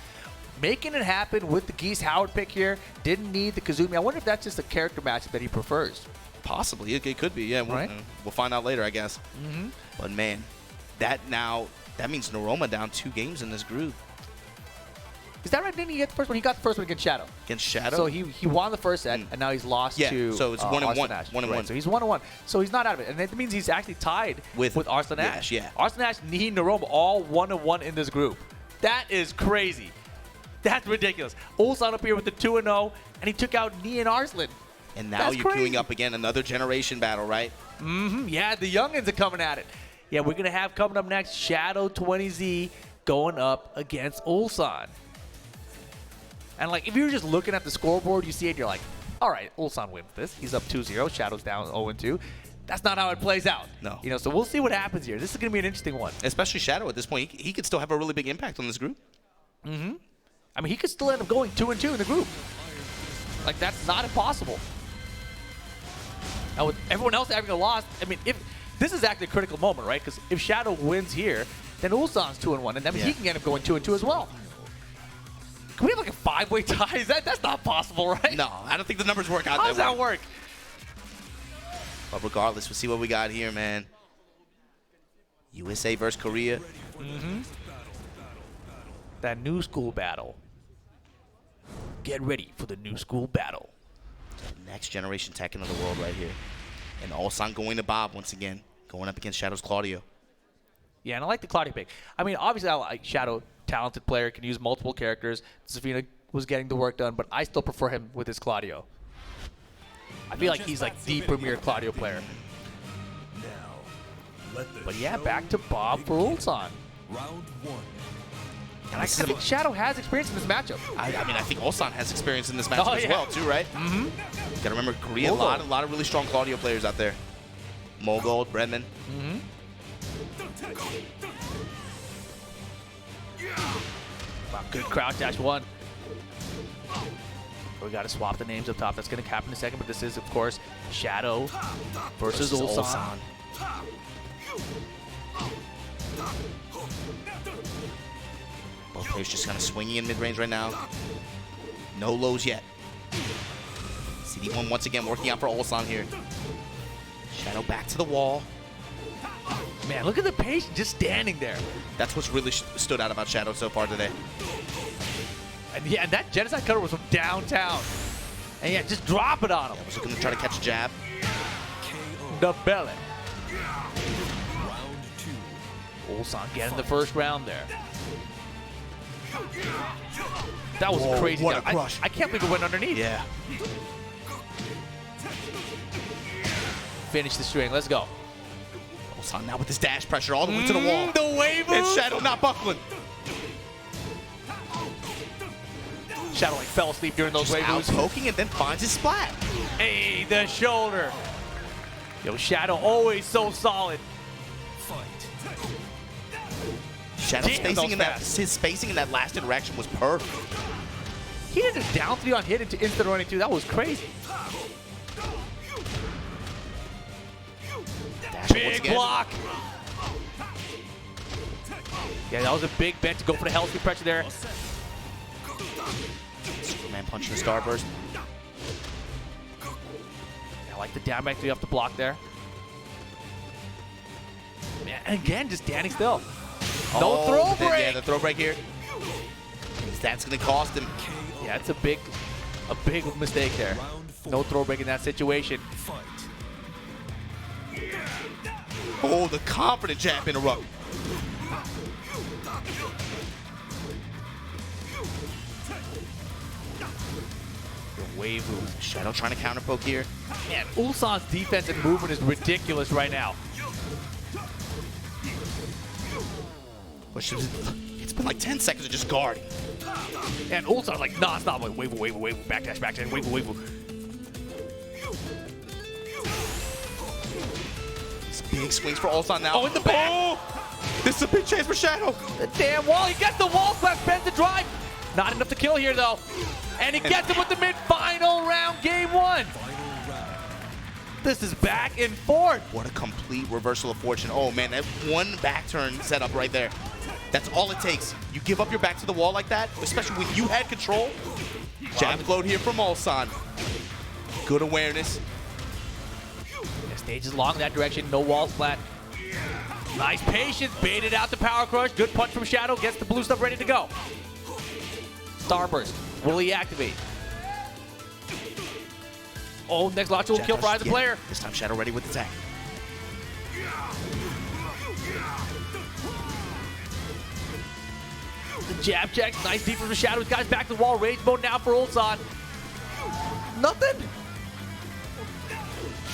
making it happen with the Geese Howard pick here. Didn't need the Kazumi. I wonder if that's just a character matchup that he prefers. Possibly. It could be, yeah. We'll find out later, I guess. But man, that means Noroma down 2 games in this group. Is that right? Didn't he get the first one? He got the first one against Shadow. Against Shadow? So he won the first set, and now he's lost to so it's 1-1. Arslan Ash. 1-1. Right, so he's 1-1. So he's not out of it. And that means he's actually tied with Arslan Ash. Yeah. Arslan Ash and Noroma all 1-1 in this group. That is crazy. That's ridiculous. Ulsan up here with the 2-0, and he took out Ni and Arslan. And now you're queuing up again another generation battle, right? Yeah, the youngins are coming at it. Yeah, we're going to have coming up next Shadow 20Z going up against Ulsan. And like, if you're just looking at the scoreboard, you see it, you're like, all right, Ulsan wins this. He's up 2-0. Shadow's down 0-2. That's not how it plays out. No. You know, so we'll see what happens here. This is going to be an interesting one. Especially Shadow at this point. He could still have a really big impact on this group. I mean, he could still end up going 2-2 in the group. Like, that's not impossible. Now, with everyone else having a loss, I mean, if this is actually a critical moment, right? Because if Shadow wins here, then Ulsan's 2-1, and that means he can end up going 2-2 as well. Can we have like a 5-way tie? That's not possible, right? No, I don't think the numbers work out How does that work? But regardless, we'll see what we got here, man. USA versus Korea. That new school battle. Get ready for the new school battle. Next generation Tekken of the world right here. And Ulsan going to Bob once again. Going up against Shadow's Claudio. Yeah, and I like the Claudio pick. I mean, obviously, I like Shadow, talented player, can use multiple characters. Zafina was getting the work done, but I still prefer him with his Claudio. I feel like he's like the premier Claudio player. But yeah, back to Bob for Ulsan. Round 1. And I think Shadow has experience in this matchup. I mean, I think Ulsan has experience in this matchup as well, too, right? Gotta remember, Korea, a lot of really strong Claudio players out there. Mogul, Brendan. Wow, good crouch dash 1. We got to swap the names up top. That's going to happen in a second, but this is, of course, Shadow versus Ulsan. Both players just kind of swinging in mid-range right now. No lows yet. CD1 once again working out for Ulsan here. Shadow back to the wall. Man, look at the patient just standing there. That's what's really stood out about Shadow so far today. And yeah, and that genocide cutter was from downtown. And yeah, just drop it on him. I was looking to try to catch a jab. The belly. Round 2. Ulsan getting the first round there. That was a crazy what jab. a crush. I can't believe it went underneath. Yeah. Finish the string. Let's go. Ulsan now with his dash pressure all the way to the wall. The wave And move. Shadow not buckling. Shadow like fell asleep during those wave Out moves. poking and then finds his splat. Hey, the shoulder. Yo, Shadow always so solid. Shadow Damn, spacing in that, fast. his spacing in that last interaction was perfect. He did a down 3 on hit into instant running too. That was crazy. Dash once Big again. block. Yeah, that was a big bet to go for the healthy pressure there. Superman punching the starburst. I like the down back 3 off the block there. Man, and again, just standing still. No throw but then, break. Yeah, the throw break here. That's going to cost him. Yeah, it's a big mistake there. No throw break in that situation. Oh, the confident jab interrupt. The wave move. Shadow trying to counter poke here. Man, Ulsan's defense and movement is ridiculous right now. It's been like 10 seconds of just guarding. And Ulsan's like non-stop, like wave, backdash, wave. These big swings for Ulsan now. Oh, in the back. Oh, this is a big chance for Shadow. The damn wall, he gets the wall clap, bends the drive. Not enough to kill here though. And he gets him with the mid-final round, game 1. This is back and forth. What a complete reversal of fortune. Oh man, that one back turn setup right there. That's all it takes. You give up your back to the wall like that, especially when you had control. Jab float here from Ulsan. Good awareness. The stage is long in that direction, no wall flat. Nice patience, baited out the power crush. Good punch from Shadow, gets the blue stuff ready to go. Starburst, will he activate? Oh, next logical kill for either player. This time Shadow ready with the tag. The jab check, nice deep from the Shadow. He's got his back to the wall, rage mode now for Ulsan. Nothing.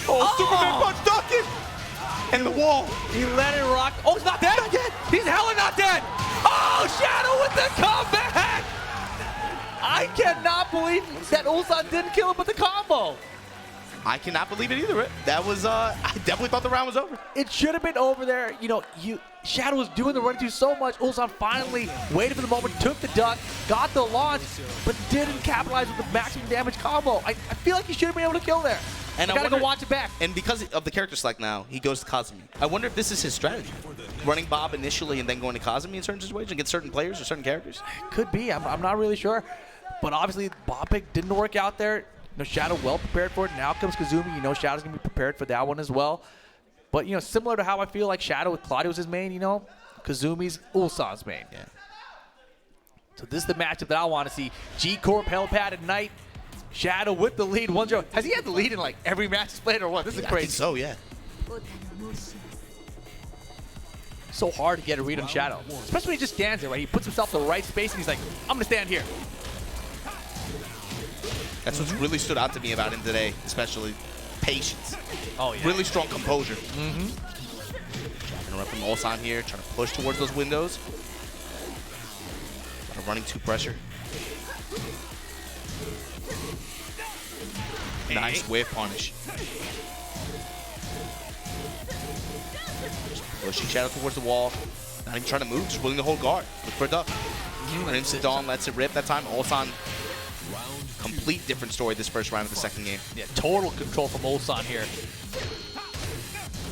Oh, Superman punch, duck it! And the wall. He let it rock. Oh, he's not dead. Not dead. He's hella not dead. Oh, Shadow with the comeback. I cannot believe that Ulsan didn't kill him with the combo. I cannot believe it either. That was, I definitely thought the round was over. It should have been over there. You know, Shadow was doing the run two so much. Ulsan finally waited for the moment, took the duck, got the launch, but didn't capitalize with the maximum damage combo. I feel like he should have been able to kill there. And I gotta go watch it back. And because of the character select now, he goes to Kazumi. I wonder if this is his strategy. Running Bob initially and then going to Kazumi in certain situations against certain players or certain characters. Could be. I'm not really sure. But obviously, Bob pick didn't work out there. You know, Shadow well prepared for it. Now comes Kazumi. You know, Shadow's going to be prepared for that one as well. But, you know, similar to how I feel like Shadow with Claudio was his main, you know, Kazumi's Ulsan's main. Yeah. So this is the matchup that I want to see. G-Corp, Helipad at night. Shadow with the lead, 1-0. Has he had the lead in like every match he's played or what? This is I crazy. think so, yeah. So hard to get a read on Shadow. Especially when he just stands there, right? He puts himself in the right space and he's like, I'm going to stand here. That's what's really stood out to me about him today, especially patience. Oh, yeah. Really strong composure. Interrupt from Ulsan here, trying to push towards those windows. Running two pressure. Nice whip punish. Just pushing Shadow towards the wall. Not even trying to move, just willing to hold guard. Look for a duck. Let him sit down, lets it rip that time. Ulsan, complete different story this first round of the second game. Yeah, total control from Ulsan here.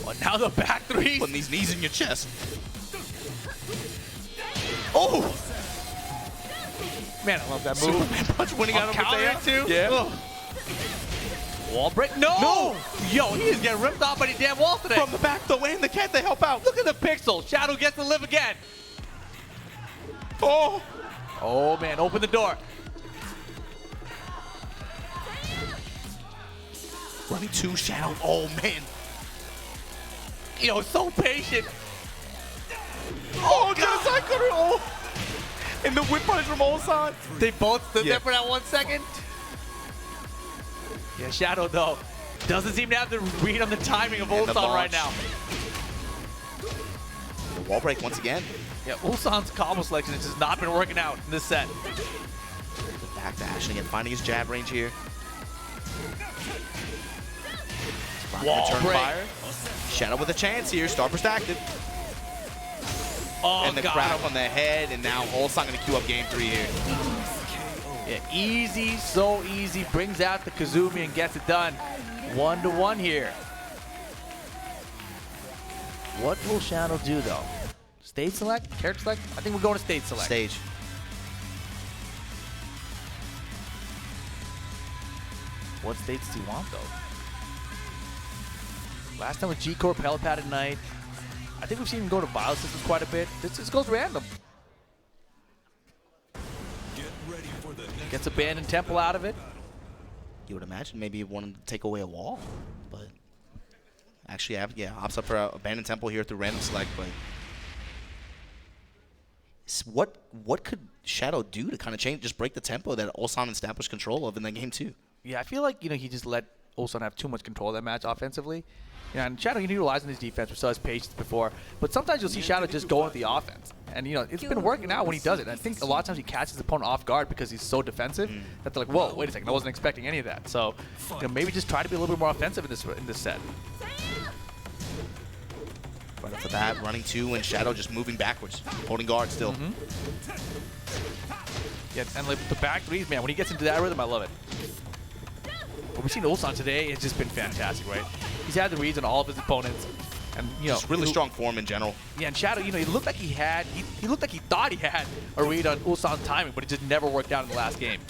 Well, now the back three. Putting these knees in your chest. Oh! Man, I love that move. Superman punch winning out of counter too. Yeah. Oh. Wall break. No! Yo, he is getting ripped off by the damn wall today. From the back though, and the cat, they help out. Look at the pixel. Shadow gets to live again. Oh! Oh, man, open the door. Running two, Shadow. Oh, man. You know, so patient. Oh, genocide cutter. Oh! And the whip punish from Ulsan. They both stood there for that 1 second. Yeah, Shadow, though, doesn't seem to have the read on the timing of And the Ulsan right launch. now. Wall break once again. Yeah, Ulsan's combo selection has just not been working out in this set. Back to Ash again, finding his jab range here. Wall break. Fire. Shadow with a chance here. Starburst active. Oh, And the crowd up on the head, and now Ulsan going to queue up game 3 here. Yeah, easy, so easy. Brings out the Kazumi and gets it done. 1-1 here. What will Shadow do, though? Stage select? Character select? I think we're going to stage select. Stage. What states do you want, though? Last time with G-Core, Pelipad at night. I think we've seen him go to Vile Systems quite a bit. This goes random. Get ready for the next Gets Abandoned Temple out of it. You would imagine maybe he wanted to take away a wall, but actually, yeah, opts up for Abandoned Temple here through random select. But what could Shadow do to kind of change, just break the tempo that Ulsan established control of in that game too? Yeah, I feel like he just let Ulsan have too much control of that match offensively. Yeah, and Shadow, utilizing his defense. We saw his patience before, but sometimes you'll see Shadow just go with the offense, and it's been working out when he does it. And I think a lot of times he catches his opponent off guard because he's so defensive that they're like, "Whoa, wait a second, I wasn't expecting any of that." So, maybe just try to be a little bit more offensive in this set. Right off the bat, running 2, and Shadow just moving backwards, holding guard still. Yeah, and like the back threes, man, when he gets into that rhythm, I love it. What we've seen Ulsan today has just been fantastic, right? He's had the reads on all of his opponents, and Just really strong form in general. Yeah, and Shadow, he looked like he looked like he thought he had a read on Ulsan's timing, but it just never worked out in the last game.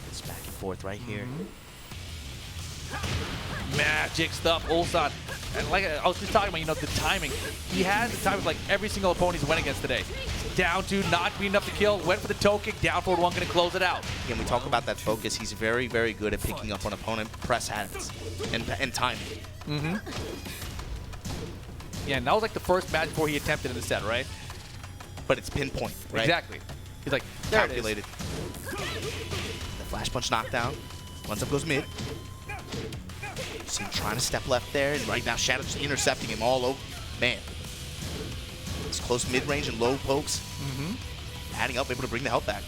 It's back and forth right here. Magic stuff, Ulsan. And like I was just talking about, the timing. He has the timing like every single opponent he's went against today. Down 2, not being enough to kill. Went for the toe kick, down forward 1, going to close it out. Again, we talk about that focus. He's very, very good at picking up on opponent press habits and timing. Yeah, and that was like the first match before he attempted in the set, right? But it's pinpoint, right? Exactly. He's like, there Calculated. The flash punch knockdown. Runs up, goes mid. See him trying to step left there, and right now Shadow just intercepting him all over. Man. It's close mid-range and low pokes. Adding up, able to bring the health back.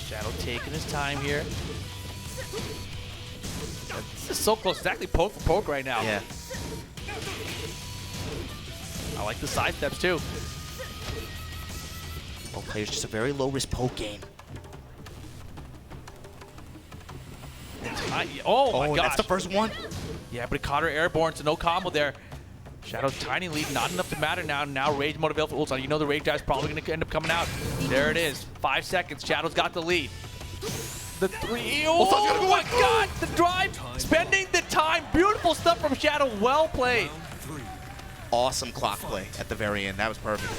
Shadow taking his time here. This is so close. It's actually poke for poke right now. Yeah. I like the side steps too. Both players just a very low-risk poke game. Oh my gosh. That's the first one. Yeah, but it caught her airborne, so no combo there. Shadow, tiny lead, not enough to matter now. Now Rage Mode available for Ulsan. The Rage Dive's probably going to end up coming out. There it is. 5 seconds. Shadow's got the lead. The 3. Oh my God! The drive, spending the time. Beautiful stuff from Shadow. Well played. Awesome clock play at the very end. That was perfect.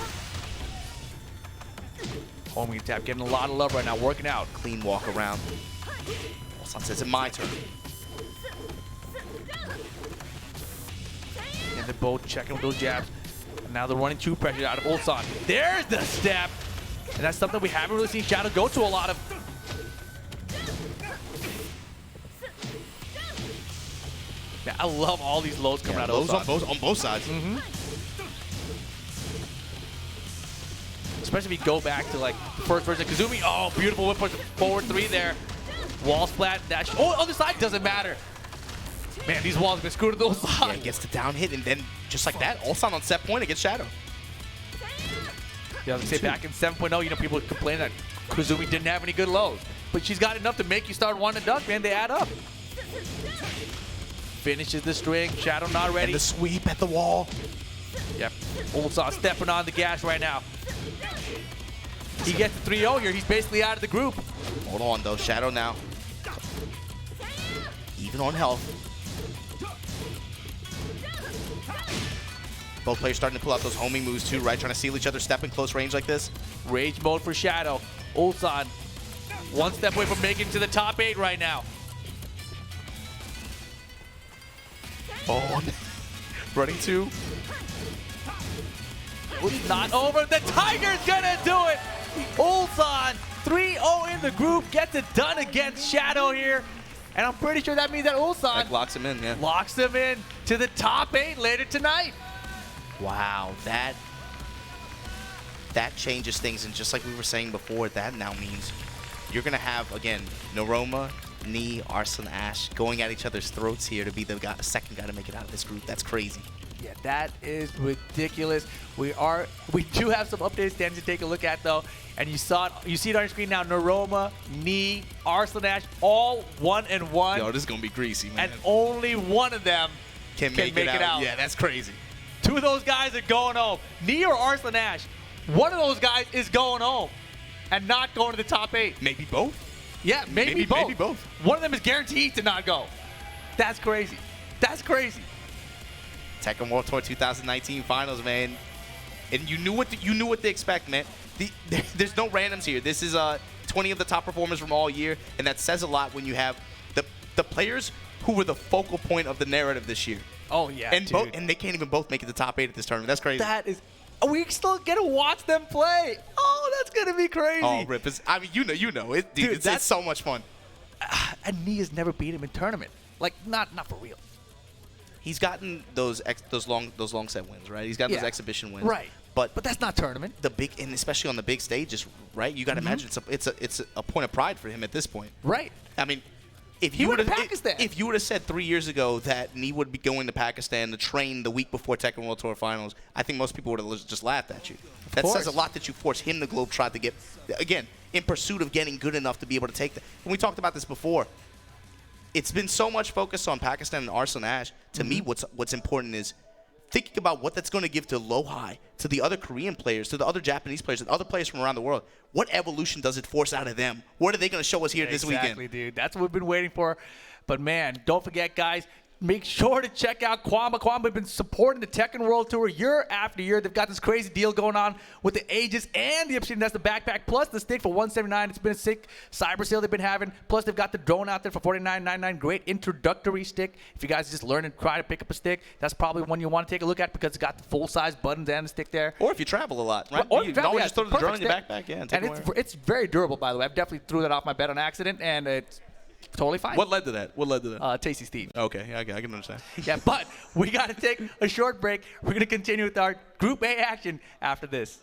Homing tap, getting a lot of love right now. Working out. Clean walk around. Ulsan says, it's my turn. And they're both checking with those jabs. And now they're running 2 pressure out of Ulsan. There's the step. And that's something we haven't really seen Shadow go to a lot of. Yeah, I love all these lows coming out of Ulsan. On both sides. Especially if you go back to like the first version of Kazumi. Oh, beautiful whip push forward 3 there. Wall splat, dash. Oh, other side doesn't matter. Man, these walls have been screwed to those sides. Yeah, he gets the down hit, and then just like that, Ulsan on set point against Shadow. Yeah, I was gonna say back in 7.0, people complain that Kazumi didn't have any good lows. But she's got enough to make you start wanting to duck, man. They add up. Finishes the string. Shadow not ready. And the sweep at the wall. Yep. Ulsan stepping on the gas right now. He gets the 3-0 here. He's basically out of the group. Hold on, though. Shadow now. Even on health. Both players starting to pull out those homing moves too, right? Trying to seal each other, step in close range like this. Rage mode for Shadow. Ulsan, 1 step away from making it to the top 8 right now. Oh, running 2. It's not over. The Tiger's gonna do it. Ulsan, 3-0 in the group, gets it done against Shadow here. And I'm pretty sure that means that Ulsan That locks him in, yeah. locks him in to the top 8 later tonight. Wow, that changes things. And just like we were saying before, that now means you're going to have, again, Noroma, Knee, Arslan, Ash going at each other's throats here to be the second guy to make it out of this group. That's crazy. Yeah, that is ridiculous. We do have some updated standings to take a look at though, and you see it on your screen now. Noroma, Knee, Arslan, Ash, all 1-1. Yo, this is gonna be greasy, man. And only one of them can make it out. Yeah, that's crazy. 2 of those guys are going home. Knee or Arslan Ash, one of those guys is going home and not going to the top 8. Maybe both. Yeah, maybe both. Maybe both. One of them is guaranteed to not go. That's crazy. That's crazy. Tekken World Tour 2019 finals, man. And you knew what to expect, man. There's no randoms here. This is 20 of the top performers from all year, and that says a lot when you have the players who were the focal point of the narrative this year. Oh yeah, and they can't even both make it to the top 8 at this tournament. That's crazy. That is. We still get to watch them play. Oh, that's gonna be crazy. Oh, Rip. I mean, you know it, dude. It's so much fun. And Knee has never beat him in tournament. Like, not for real. He's gotten those long set wins, right? He's gotten those exhibition wins, right? But that's not tournament. The big, and especially on the big stages, right? You got to imagine it's a point of pride for him at this point, right? I mean, if you would have said 3 years ago that Knee would be going to Pakistan to train the week before Tekken World Tour Finals, I think most people would have just laughed at you. That says a lot that you forced him to globetrot to get, again, in pursuit of getting good enough to be able to take that. And we talked about this before. It's been so much focus on Pakistan and Arslan Ash. To me, what's important is thinking about what that's going to give to Lohai, to the other Korean players, to the other Japanese players, to the other players from around the world. What evolution does it force out of them? What are they going to show us here this weekend? Exactly, dude. That's what we've been waiting for. But, man, don't forget, guys, make sure to check out Kwama. Kwama have been supporting the Tekken World Tour year after year. They've got this crazy deal going on with the Aegis and the Obsidian. That's the backpack plus the stick for $179. It's been a sick cyber sale they've been having. Plus, they've got the drone out there for $49.99. Great introductory stick. If you guys just learn and try to pick up a stick, that's probably one you want to take a look at because it's got the full-size buttons and the stick there. Or if you travel a lot, right? Or you can always just throw the drone in your backpack. Yeah, and it's very durable, by the way. I've definitely threw that off my bed on accident, and it's totally fine. What led to that? Tasty Steve. Okay, yeah, I can understand. Yeah, but we got to take a short break. We're going to continue with our Group A action after this.